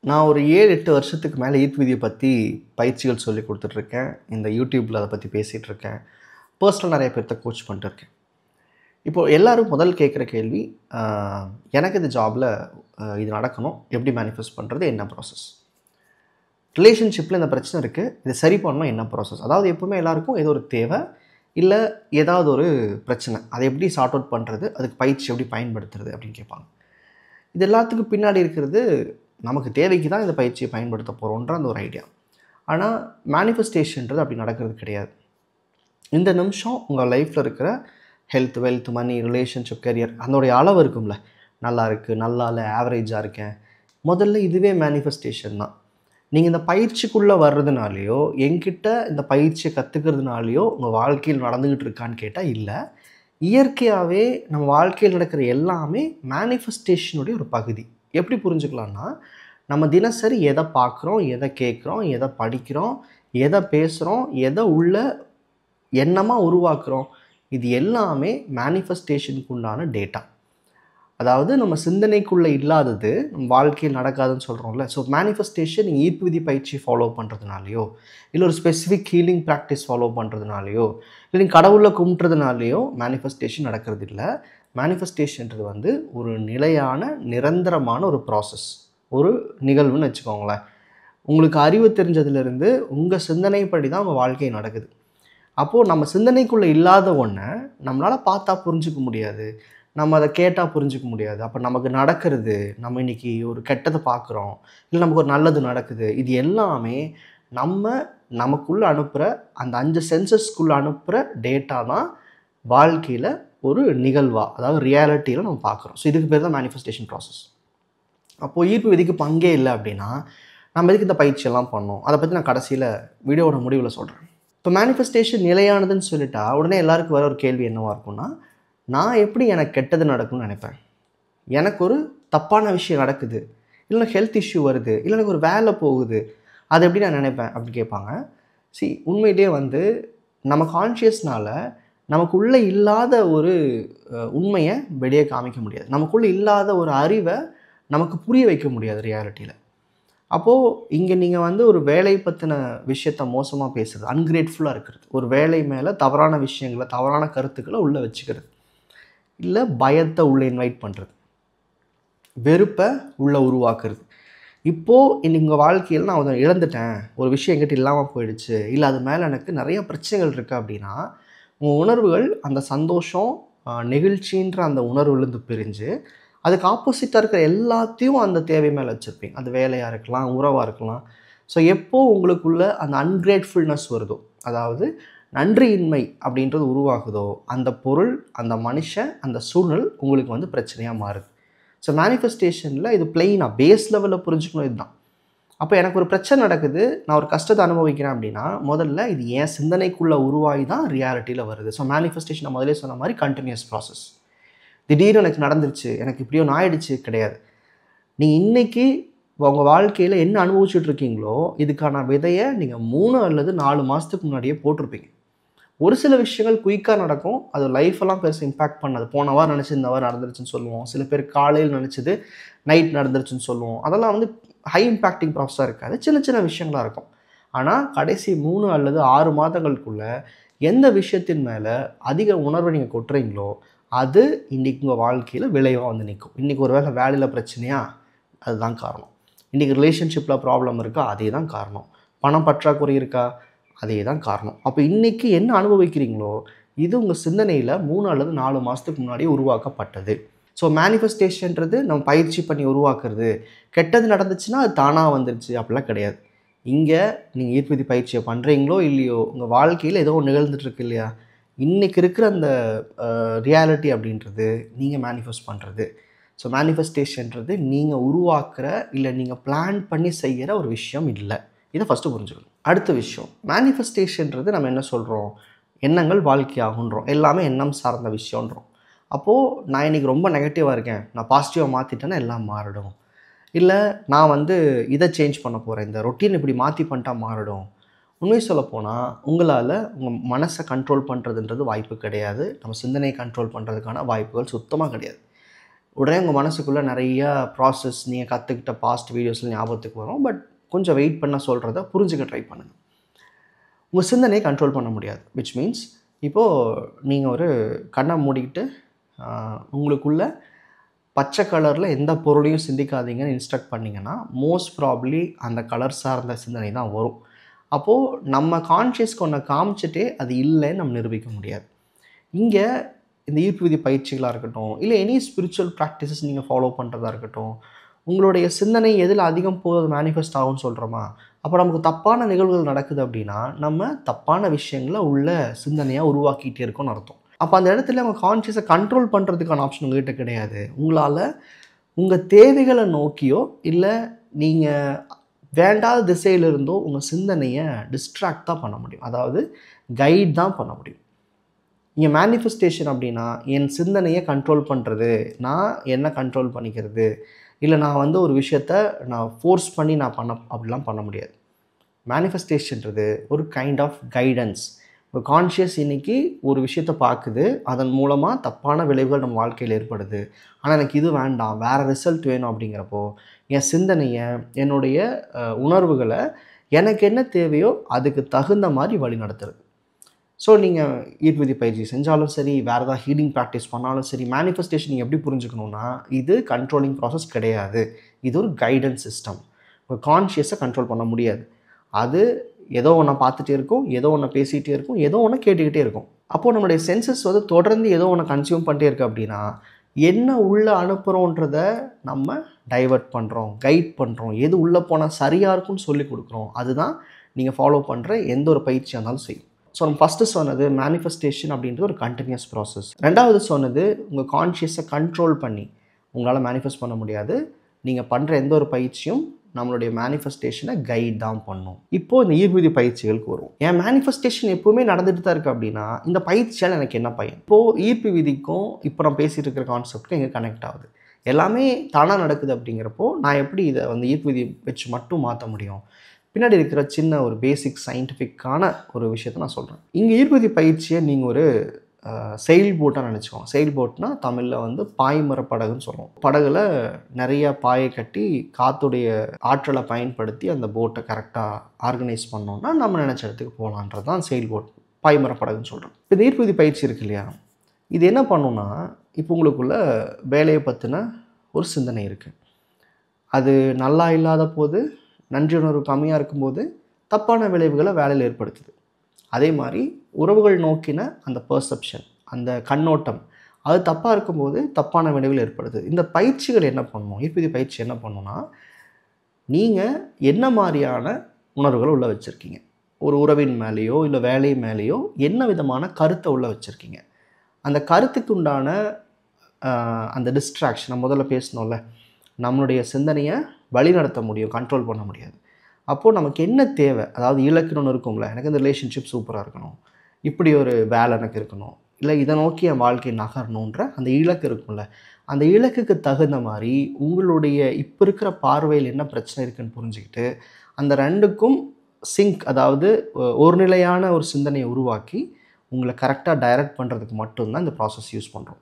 நான் ஒரு 7, 8 வருஷத்துக்கு மேலே ஈர்ப்பு விதியை பற்றி பயிற்சிகள் சொல்லிக் கொடுத்துட்ருக்கேன். இந்த யூடியூப்பில் அதை பற்றி பேசிகிட்ருக்கேன். பர்சனல் நிறைய பேர்த்த கோச் பண்ணிட்டுருக்கேன். இப்போது எல்லோரும் முதல் கேட்குற கேள்வி, எனக்கு இந்த ஜாபில் இது நடக்கணும், எப்படி மேனிஃபெஸ்ட் பண்ணுறது, என்ன ப்ராசஸ்? ரிலேஷன்ஷிப்பில் இந்த பிரச்சனை இருக்குது, இதை சரி பண்ணணும், என்ன ப்ராசஸ்? அதாவது எப்போவுமே எல்லாருக்கும் ஏதோ ஒரு தேவை, இல்லை ஏதாவது ஒரு பிரச்சனை, அதை எப்படி சார்ட் அவுட் பண்ணுறது, அதுக்கு பயிற்சி எப்படி பயன்படுத்துறது அப்படின்னு கேட்பாங்க. இது எல்லாத்துக்கும் பின்னாடி இருக்கிறது, நமக்கு தேவைக்கு தான் இந்த பயிற்சியை பயன்படுத்த போகிறோன்ற அந்த ஒரு ஐடியா. ஆனால் மேனிஃபெஸ்டேஷன்றது அப்படி நடக்கிறது கிடையாது. இந்த நிமிஷம் உங்கள் லைஃப்பில் இருக்கிற health, wealth, money, relationship, career அதனுடைய அளவு இருக்கும்ல, நல்லா இருக்குது, நல்லா இல்லை, ஆவரேஜாக இருக்கேன், முதல்ல இதுவே மேனிஃபெஸ்டேஷன் தான். நீங்கள் இந்த பயிற்சிக்குள்ளே வர்றதுனாலையோ, என்கிட்ட இந்த பயிற்சியை கற்றுக்கிறதுனாலையோ உங்கள் வாழ்க்கையில் நடந்துக்கிட்டு இருக்கான்னு கேட்டால் இல்லை. இயற்கையாகவே நம்ம வாழ்க்கையில் நடக்கிற எல்லாமே மேனிஃபெஸ்டேஷனுடைய ஒரு பகுதி. எப்படி புரிஞ்சுக்கலான்னா, நம்ம தினசரி எதை பார்க்குறோம், எதை கேட்குறோம், எதை படிக்கிறோம், எதை பேசுகிறோம், எதை உள்ள எண்ணமாக உருவாக்குறோம், இது எல்லாமே மேனிஃபெஸ்டேஷனுக்கு உண்டான டேட்டா. அதாவது நம்ம சிந்தனைக்குள்ளே இல்லாதது நம்ம வாழ்க்கையில் நடக்காதுன்னு சொல்கிறோம்ல. ஸோ மேனிஃபெஸ்டேஷன் நீங்கள் ஈர்ப்பு விதி பயிற்சி ஃபாலோ பண்ணுறதுனாலையோ, இல்லை ஒரு ஸ்பெசிஃபிக் ஹீலிங் ப்ராக்டிஸ் ஃபாலோ பண்ணுறதுனாலையோ, இல்லை நீங்கள் கடவுளை கும்பிட்றதுனாலையோ மேனிஃபெஸ்டேஷன் நடக்கிறது இல்லை. மேனிஃபெஸ்டேஷன்றது ஒரு நிலையான, நிரந்தரமான ஒரு ப்ராசஸ், ஒரு நிகழ்வுன்னு வச்சுக்கோங்களேன். உங்களுக்கு அறிவு தெரிஞ்சதுலேருந்து உங்கள் சிந்தனைப்படி தான் உங்கள் வாழ்க்கை நடக்குது. அப்போது நம்ம சிந்தனைக்குள்ளே இல்லாத ஒன்றை நம்மளால் பார்த்தா புரிஞ்சிக்க முடியாது, நம்ம அதை கேட்டால் புரிஞ்சிக்க முடியாது. அப்போ நமக்கு நடக்கிறது, நம்ம இன்றைக்கி ஒரு கெட்டதை பார்க்குறோம், இல்லை நமக்கு ஒரு நல்லது நடக்குது, இது எல்லாமே நமக்குள்ளே அனுப்புகிற அந்த 5 சென்சஸ்க்குள்ளே அனுப்புகிற டேட்டா தான் வாழ்க்கையில் ஒரு நிகழ்வாக, அதாவது ரியாலிட்டியில் நம்ம பார்க்குறோம். ஸோ இதுக்கு பேர் தான் மேனிஃபெஸ்டேஷன் ப்ராசஸ். அப்போது ஈர்ப்பு விதிக்கு பங்கே இல்லை அப்படின்னா நம்ம எதுக்கு இந்த பயிற்சியெல்லாம் பண்ணோம், அதை பற்றி நான் கடைசியில் வீடியோவோட முடிவில் சொல்கிறேன். இப்போ மேனிஃபெஸ்டேஷன் நிலையானதுன்னு சொல்லிட்டா உடனே எல்லாருக்கும் வர ஒரு கேள்வி என்னவாக இருக்கும்னா, நான் எப்படி எனக்கு கெட்டது நடக்கும்னு நினைப்பேன், எனக்கு ஒரு தப்பான விஷயம் நடக்குது, இல்லை ஹெல்த் இஷ்யூ வருது, இல்லை எனக்கு ஒரு வேலை போகுது, அதை எப்படி நான் நினைப்பேன் அப்படின்னு கேட்பாங்க. உண்மையிலேயே நம்ம கான்ஷியஸ்னால் நமக்குள்ளே இல்லாத ஒரு உண்மையை வெளியே காமிக்க முடியாது, நமக்குள்ளே இல்லாத ஒரு அறிவை நமக்கு புரிய வைக்க முடியாது ரியாலிட்டியில். அப்போது இங்கே நீங்கள் ஒரு வேலை பற்றின விஷயத்தை மோசமாக பேசுகிறது, அன்கிரேட்ஃபுல்லாக இருக்கிறது, ஒரு வேலை மேலே தவறான விஷயங்களை, தவறான கருத்துக்களை உள்ளே வச்சுக்கிறது, இல்லை பயத்தை உள்ளே இன்வைட் பண்ணுறது, வெறுப்பை உள்ளே உருவாக்குறது. இப்போது இன்றைக்கி உங்கள் வாழ்க்கையில் நான் அதை இழந்துட்டேன், ஒரு விஷயம் என்கிட்ட இல்லாமல் போயிடுச்சு, இல்லை அது மேலே எனக்கு நிறைய பிரச்சனைகள் இருக்குது அப்படின்னா உங்கள் உணர்வுகள் அந்த சந்தோஷம், நெகிழ்ச்சின்ற அந்த உணர்வுலேருந்து பிரிஞ்சு அதுக்கு ஆப்போசிட்டாக இருக்கிற எல்லாத்தையும் அந்த தேவை மேலே வச்சுருப்பீங்க. அது வேலையாக இருக்கலாம், உறவாக இருக்கலாம். ஸோ எப்போது உங்களுக்குள்ள அந்த அன்கிரேட்ஃபுல்னஸ் வருதோ, அதாவது நன்றியின்மை அப்படின்றது உருவாகுதோ, அந்த பொருள், அந்த மனுஷன், அந்த சூழ்நிலை உங்களுக்கு பிரச்சனையாக மாறுது. ஸோ மேனிஃபெஸ்டேஷனில் இது பிளெயினாக பேஸ் லெவலில் புரிஞ்சுக்கணும். இதுதான். அப்போ எனக்கு ஒரு பிரச்சனை நடக்குது, நான் ஒரு கஷ்டத்தை அனுபவிக்கிறேன் அப்படின்னா முதல்ல இது என் சிந்தனைக்குள்ளே உருவாகி தான் ரியாலிட்டியில் வருது. ஸோ மேனிஃபெஸ்டேஷன் நான் முதலே சொன்ன மாதிரி கண்டினியூஸ் ப்ராசஸ். திடீர்னு எனக்கு நடந்துருச்சு, எனக்கு இப்படியோ ஆயிடுச்சு கிடையாது. நீங்கள் இன்றைக்கி உங்கள் வாழ்க்கையில் என்ன அனுபவிச்சுட்ருக்கீங்களோ இதுக்கான விதையை நீங்கள் 3 அல்லது 4 மாதத்துக்கு முன்னாடியே போட்டிருப்பீங்க. ஒரு சில விஷயங்கள் குயிக்காக நடக்கும், அது லைஃப்பெல்லாம் பெருசு இம்பேக்ட் பண்ணாது. போன வாரம் நினச்சி இந்த வாரம் நடந்துருச்சுன்னு சொல்லுவோம், சில பேர் காலையில் நினச்சது நைட் நடந்துருச்சுன்னு சொல்லுவோம். அதெல்லாம் ஹை இம்பேக்டிங் ப்ராசஸாக இருக்காது, சின்ன சின்ன விஷயங்களாக இருக்கும். ஆனால் கடைசி 3 அல்லது 6 மாதங்களுக்குள்ளே எந்த விஷயத்தின் மேலே அதிக உணர்வை நீங்கள் கொட்டுறீங்களோ அது இன்றைக்கி உங்கள் வாழ்க்கையில் விளைவாக நிற்கும். இன்றைக்கி ஒரு வேலையில் பிரச்சனையா, அதுதான் காரணம். இன்றைக்கி ரிலேஷன்ஷிப்பில் ப்ராப்ளம் இருக்கா, அதே தான் காரணம். பணம் பற்றாக்குறை இருக்கா, அதே தான் காரணம். அப்போ இன்றைக்கி என்ன அனுபவிக்கிறீங்களோ இது உங்கள் சிந்தனையில் 3 அல்லது 4 மாதத்துக்கு முன்னாடியே உருவாக்கப்பட்டது. ஸோ மேனிஃபெஸ்டேஷன்றது நம்ம பயிற்சி பண்ணி உருவாக்குறது, கெட்டது நடந்துச்சுன்னா அது தானாக வந்துருச்சு அப்படிலாம் கிடையாது. இங்கே நீங்கள் ஈர்ப்பு விதி பயிற்சியை பண்ணுறீங்களோ இல்லையோ, உங்கள் வாழ்க்கையில் ஏதோ ஒன்று நிகழ்ந்துட்டுருக்கு இல்லையா, இன்றைக்கி இருக்கிற அந்த ரியாலிட்டி அப்படின்றது நீங்கள் மேனிஃபெஸ்ட் பண்ணுறது. ஸோ மேனிஃபெஸ்டேஷன்றது நீங்கள் உருவாக்குற, இல்லை நீங்கள் பிளான் பண்ணி செய்கிற ஒரு விஷயம் இல்லை. இதை ஃபஸ்ட்டு புரிஞ்சுக்கணும். அடுத்த விஷயம், மேனிஃபெஸ்டேஷன்றது நம்ம என்ன சொல்கிறோம், எண்ணங்கள் வாழ்க்கையாகுன்றோம், எல்லாமே எண்ணம் சார்ந்த விஷயன்றோம். அப்போது நான் இன்றைக்கி ரொம்ப நெகட்டிவாக இருக்கேன், நான் பாசிட்டிவாக மாற்றிட்டேன்னா எல்லாம் மாறிடும். இல்லை நான் இதை சேஞ்ச் பண்ண போகிறேன், இந்த ரொட்டீன் இப்படி மாற்றி பண்ணிட்டா மாறிடும். உண்மை சொல்லப்போனால் உங்களால் உங்கள் மனசை கண்ட்ரோல் பண்ணுறதுன்றது வாய்ப்பு கிடையாது. நம்ம சிந்தனையை கண்ட்ரோல் பண்ணுறதுக்கான வாய்ப்புகள் சுத்தமாக கிடையாது. உடனே உங்கள் மனசுக்குள்ளே நிறையா ப்ராசஸ் நீங்கள் கற்றுக்கிட்ட பாஸ்ட் வீடியோஸில் ஞாபகத்துக்கு வரும். பட் கொஞ்சம் வெயிட் பண்ண சொல்கிறத புரிஞ்சுக்க ட்ரை பண்ணுங்கள். உங்கள் சிந்தனையை கண்ட்ரோல் பண்ண முடியாது. விச் மீன்ஸ் இப்போது நீங்கள் ஒரு கண்ணை மூடிக்கிட்டு உங்களுக்குள்ள பச்சை கலரில் எந்த பொருளையும் சிந்திக்காதீங்கன்னு இன்ஸ்ட்ரக்ட் பண்ணிங்கன்னா மோஸ்ட் ப்ராப்ளி அந்த கலர் சார்ந்த சிந்தனை தான் வரும். அப்போது நம்ம கான்ஷியஸ்க்கு ஒன்று காமிச்சிட்டே அது இல்லைன்னு நம்ம நிரூபிக்க முடியாது. இங்கே இந்த ஈர்ப்பு விதி பயிற்சிகளாக இருக்கட்டும், இல்லை எனி ஸ்பிரிச்சுவல் ப்ராக்டிசஸ் நீங்கள் ஃபாலோ பண்ணுறதா இருக்கட்டும், உங்களுடைய சிந்தனை எதில் அதிகம் போது மேனிஃபெஸ்ட் ஆகும்னு சொல்கிறோமா, அப்போ நமக்கு தப்பான நிகழ்வுகள் நடக்குது அப்படின்னா நம்ம தப்பான விஷயங்களை உள்ள சிந்தனையாக உருவாக்கிட்டே இருக்கோம்னு அர்த்தம். அப்போ அந்த இடத்துல அவங்க கான்ஷியஸை கண்ட்ரோல் பண்ணுறதுக்கான ஆப்ஷன் உங்கள்கிட்ட கிடையாது. உங்களால் உங்கள் தேவைகளை நோக்கியோ இல்லை நீங்கள் வேண்டாத திசையிலிருந்தோ உங்கள் சிந்தனையை டிஸ்ட்ராக்ட் தான் பண்ண முடியும். அதாவது கைட் தான் பண்ண முடியும். இங்கே மேனிஃபெஸ்டேஷன் அப்படின்னா என் சிந்தனையை கண்ட்ரோல் பண்ணுறது, நான் என்ன கண்ட்ரோல் பண்ணிக்கிறது, இல்லை நான் வந்து ஒரு விஷயத்தை நான் ஃபோர்ஸ் பண்ணி நான் அப்படிலாம் பண்ண முடியாது. மேனிஃபெஸ்டேஷன்றது ஒரு கைண்ட் ஆஃப் கைடன்ஸ். இப்போ கான்ஷியஸ் இன்றைக்கி ஒரு விஷயத்தை பார்க்குது, அதன் மூலமாக தப்பான விளைவுகள் நம்ம வாழ்க்கையில் ஏற்படுது. ஆனால் எனக்கு இது வேண்டாம், வேறு ரிசல்ட் வேணும் அப்படிங்கிறப்போ என் சிந்தனையை, என்னுடைய உணர்வுகளை எனக்கு என்ன தேவையோ அதுக்கு தகுந்த மாதிரி வழி நடத்துறது. ஸோ நீங்கள் ஈர்ப்பு விதி பயிற்சி செஞ்சாலும் சரி, வேறு ஏதாவது ஹீலிங் ப்ராக்டிஸ் பண்ணாலும் சரி, மேனிஃபெஸ்டேஷன் நீங்கள் எப்படி புரிஞ்சுக்கணுன்னா, இது கண்ட்ரோலிங் ப்ராசஸ் கிடையாது. இது ஒரு கைடன்ஸ் சிஸ்டம். இப்போ கான்ஷியஸை கண்ட்ரோல் பண்ண முடியாது. அது ஏதோ ஒன்று பார்த்துட்டே இருக்கும், ஏதோ ஒன்று பேசிகிட்டே இருக்கும், ஏதோ ஒன்று கேட்டுக்கிட்டே இருக்கும். அப்போது நம்மளுடைய சென்சஸ் வந்து தொடர்ந்து ஏதோ ஒன்று கன்சியூம் பண்ணிட்டே இருக்குது அப்படின்னா என்ன உள்ளே அனுப்புகிறோன்றத நம்ம டைவர்ட் பண்ணுறோம், கைட் பண்ணுறோம், எது உள்ளே போனால் சரியாக இருக்கும்னு சொல்லி கொடுக்குறோம். அதுதான் நீங்கள் ஃபாலோ பண்ணுற எந்த ஒரு பயிற்சியாக இருந்தாலும் செய்யும். ஸோ நம்ம ஃபஸ்ட்டு சொன்னது மேனிஃபெஸ்டேஷன் அப்படின்றது ஒரு கண்டினியூஸ் ப்ராசஸ். ரெண்டாவது சொன்னது உங்கள் கான்ஷியஸை கண்ட்ரோல் பண்ணி உங்களால் மேனிஃபெஸ்ட் பண்ண முடியாது. நீங்கள் பண்ணுற எந்த ஒரு பயிற்சியும் நம்மளுடைய மேனிஃபெஸ்டேஷனை கைட் தான் பண்ணும். இப்போது இந்த ஈர்ப்பு விதி பயிற்சிகளுக்கு வரும். என் மேனிஃபெஸ்டேஷன் எப்போவுமே நடந்துட்டு தான் இருக்குது அப்படின்னா இந்த பயிற்சியால் எனக்கு என்ன பயன்? இப்போது ஈர்ப்பு விதிக்கும் இப்போ நான் பேசிகிட்டு இருக்கிற கான்செப்ட்க்கும் எங்கே கனெக்ட் ஆகுது? எல்லாமே தானாக நடக்குது அப்படிங்கிறப்போ நான் எப்படி இதை வந்து ஈர்ப்பு விதி வச்சு மட்டும் மாற்ற முடியும்? பின்னாடி இருக்கிற சின்ன ஒரு பேசிக் சயின்டிஃபிக்கான ஒரு விஷயத்தை நான் சொல்கிறேன். இங்கே ஈர்ப்பு விதி பயிற்சியை நீங்கள் ஒரு செயில் போட்டாக நினச்சிக்கோங்க. செயில் போட்னா தமிழில் வந்து பாய்மர படகுன்னு சொல்லுவோம். படகுல நிறையா பாயை கட்டி காற்றுடைய ஆற்றலை பயன்படுத்தி அந்த போட்டை கரெக்டாக ஆர்கனைஸ் பண்ணோன்னா நம்ம நினச்ச இடத்துக்கு போகலான்றது தான் செயில் போட், பாய்மர படகுன்னு சொல்கிறோம். இப்போ இந்த ஈர்ப்பு விதி பயிற்சி இருக்கு இல்லையா, இது என்ன பண்ணுன்னா இப்போ உங்களுக்குள்ள வேலையை பற்றின ஒரு சிந்தனை இருக்குது. அது நல்லா இல்லாத போது, நன்றி உணர்வு கம்மியாக இருக்கும்போது தப்பான விளைவுகளை வேலையில் ஏற்படுத்துது. அதே மாதிரி உறவுகள் நோக்கின அந்த பர்செப்ஷன், அந்த கண்ணோட்டம் அது தப்பாக இருக்கும்போது தப்பான விளைவுகள் ஏற்படுது. இந்த பயிற்சிகள் என்ன பண்ணணும், ஈர்ப்பு விதி பயிற்சி என்ன பண்ணணும்னா, நீங்கள் என்ன மாதிரியான உணர்வுகளை உள்ளே வச்சுருக்கீங்க, ஒரு உறவின் மேலேயோ இல்லை வேலை மேலேயோ என்ன விதமான கருத்தை உள்ளே வச்சுருக்கீங்க, அந்த கருத்துக்கு உண்டான அந்த டிஸ்ட்ராக்ஷனை முதல்ல பேசணும்ல, நம்மளுடைய சிந்தனையை வழிநடத்த முடியும், கண்ட்ரோல் பண்ண முடியாது. அப்போது நமக்கு என்ன தேவை, அதாவது இலக்குன்னு ஒன்று இருக்கும்ல, எனக்கு இந்த ரிலேஷன்ஷிப் சூப்பராக இருக்கணும், இப்படி ஒரு வேலை எனக்கு இருக்கணும், இல்லை இதை நோக்கி என் வாழ்க்கை நகரணுன்ற அந்த இலக்கு இருக்கும்ல, அந்த இலக்குக்கு தகுந்த மாதிரி உங்களுடைய இப்போ இருக்கிற பார்வையில் என்ன பிரச்சனை இருக்குதுன்னு புரிஞ்சுக்கிட்டு அந்த ரெண்டுக்கும் சிங்க், அதாவது ஒரு நிலையான ஒரு சிந்தனையை உருவாக்கி உங்களை கரெக்டாக டைரக்ட் பண்ணுறதுக்கு மட்டும்தான் இந்த ப்ராசஸ் யூஸ் பண்ணுறோம்.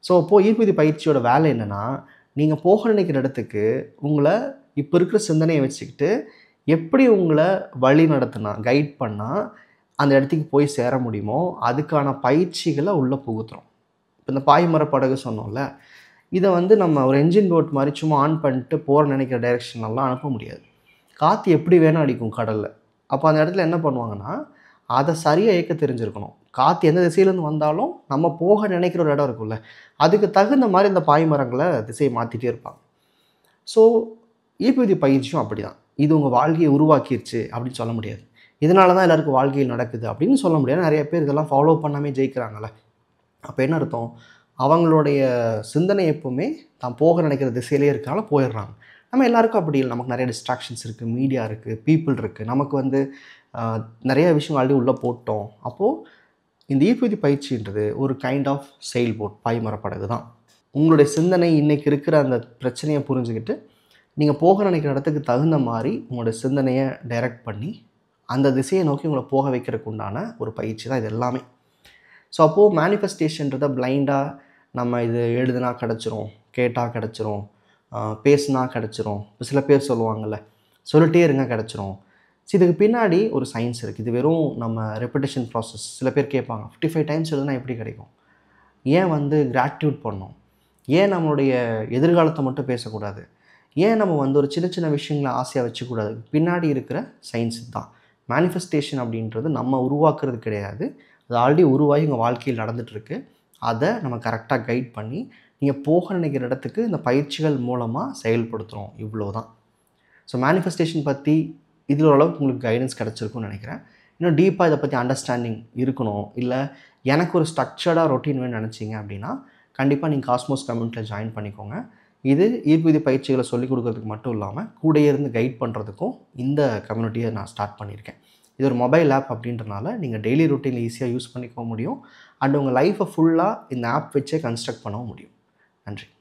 ஸோ இப்போது ஈர்ப்பு விதி பயிற்சியோட வேலை என்னென்னா, நீங்கள் போக நினைக்கிற இடத்துக்கு உங்களை இப்போ இருக்கிற சிந்தனையை வச்சுக்கிட்டு எப்படி உங்களை வழி நடத்தினா, கைட் பண்ணால் அந்த இடத்துக்கு போய் சேர முடியுமோ அதுக்கான பயிற்சிகளை உள்ளே புகுத்துறோம். இப்போ இந்த பாய்மர படகு சொன்னோம்ல, இதை வந்து நம்ம ஒரு என்ஜின் போட் மாதிரி சும்மா ஆன் பண்ணிட்டு போகிற நினைக்கிற டைரெக்ஷனெல்லாம் அனுப்ப முடியாது. காற்று எப்படி வேணால் அடிக்கும் கடலில். அப்போ அந்த இடத்துல என்ன பண்ணுவாங்கன்னா, அதை சரியாக இயக்க தெரிஞ்சிருக்கணும். காற்று எந்த திசையிலேருந்து வந்தாலும் நம்ம போக நினைக்கிற ஒரு இடம் இருக்குல்ல, அதுக்கு தகுந்த மாதிரி இந்த பாய்மரங்களை திசையை மாற்றிட்டே இருப்பாங்க. ஸோ ஈர்ப்பு விதி பயிற்சியும் அப்படி தான். இது உங்கள் வாழ்க்கையை உருவாக்கிடுச்சு அப்படின்னு சொல்ல முடியாது. இதனால தான் எல்லாருக்கும் வாழ்க்கையில் நடக்குது அப்படின்னு சொல்ல முடியாது. நிறைய பேர் இதெல்லாம் ஃபாலோ பண்ணாமே ஜெயிக்கிறாங்களே. அப்போ என்ன அர்த்தம், அவங்களுடைய சிந்தனை எப்போவுமே தான் போக நினைக்கிற திசையிலே இருக்கனால போயிடுறாங்க. நம்ம எல்லாருக்கும் அப்படி இல்லை. நமக்கு நிறைய டிஸ்ட்ராக்ஷன்ஸ் இருக்குது, மீடியா இருக்குது, பீப்புள் இருக்குது, நமக்கு வந்து நிறைய விஷயம் ஆல்ரெடி உள்ளே போட்டோம். அப்போது இந்த ஈர்ப்பு விதி பயிற்சின்றது ஒரு கைண்ட் ஆஃப் செயில் போட், பாய்மர படகு தான். உங்களுடைய சிந்தனை இன்றைக்கி இருக்கிற அந்த பிரச்சனையை புரிஞ்சுக்கிட்டு நீங்கள் போக நினைக்கிற இடத்துக்கு தகுந்த மாதிரி உங்களுடைய சிந்தனையை டைரக்ட் பண்ணி அந்த திசையை நோக்கி உங்களை போக வைக்கிறதுக்கு உண்டான ஒரு பயிற்சி தான் இது எல்லாமே. ஸோ அப்போது மேனிஃபெஸ்டேஷன்றதை பிளைண்டாக நம்ம இது எழுதுனா கிடச்சிரும், கேட்டால் கிடச்சிரும், பேசுனா கிடச்சிரும். சில பேர் சொல்லுவாங்கள்ல, சொல்லிட்டே இருங்க கிடச்சிரும். இதுக்கு பின்னாடி ஒரு சயின்ஸ் இருக்குது. இது வெறும் நம்ம ரெப்பிட்டேஷன் ப்ராசஸ். சில பேர் கேட்பாங்க, 55 டைம்ஸ் எழுதுனா எப்படி கிடைக்கும்? ஏன் கிராட்டிடியூட் பண்ணணும்? ஏன் நம்மளுடைய எதிர்காலத்தை மட்டும் பேசக்கூடாது? ஏன் நம்ம ஒரு சின்ன சின்ன விஷயங்களை ஆசையாக வச்சுக்கூடாது? பின்னாடி இருக்கிற சயின்ஸ் தான். மேனிஃபெஸ்டேஷன் அப்படின்றது நம்ம உருவாக்குறது கிடையாது. அது ஆல்ரெடி உருவாகி உங்கள் வாழ்க்கையில் நடந்துகிட்ருக்கு. அதை நம்ம கரெக்டாக கைட் பண்ணி நீங்கள் போக நினைக்கிற இடத்துக்கு இந்த பயிற்சிகள் மூலமாக செயல்படுத்துகிறோம். இவ்வளோ தான். ஸோ மேனிஃபெஸ்டேஷன் பற்றி இதில் ஓரளவுக்கு உங்களுக்கு கைடன்ஸ் கிடச்சிருக்குன்னு நினைக்கிறேன். இன்னும் டீப்பாக இதை பற்றி அண்டர்ஸ்டாண்டிங் இருக்கணும், இல்லை எனக்கு ஒரு ஸ்ட்ரக்சர்டாக ரொட்டீன் வேணும்னு நினச்சிங்க அப்படின்னா கண்டிப்பாக நீங்கள் காஸ்மோஸ் கம்யூனிட்டியில் ஜாயின் பண்ணிக்கோங்க. இது ஈர்ப்பு பயிற்சிகளை சொல்லிக் கொடுக்கறதுக்கு மட்டும் இல்லாமல் கூடயே இருந்து கைட் பண்ணுறதுக்கும் இந்த கம்யூனிட்டியை நான் ஸ்டார்ட் பண்ணியிருக்கேன். இது ஒரு மொபைல் ஆப் அப்படின்றனால நீங்கள் டெய்லி ரொட்டீனில் ஈஸியாக யூஸ் பண்ணிக்க முடியும். அண்ட் உங்கள் லைஃப்பை ஃபுல்லாக இந்த ஆப் வச்சே கன்ஸ்ட்ரக்ட் பண்ணவும் முடியும். நன்றி.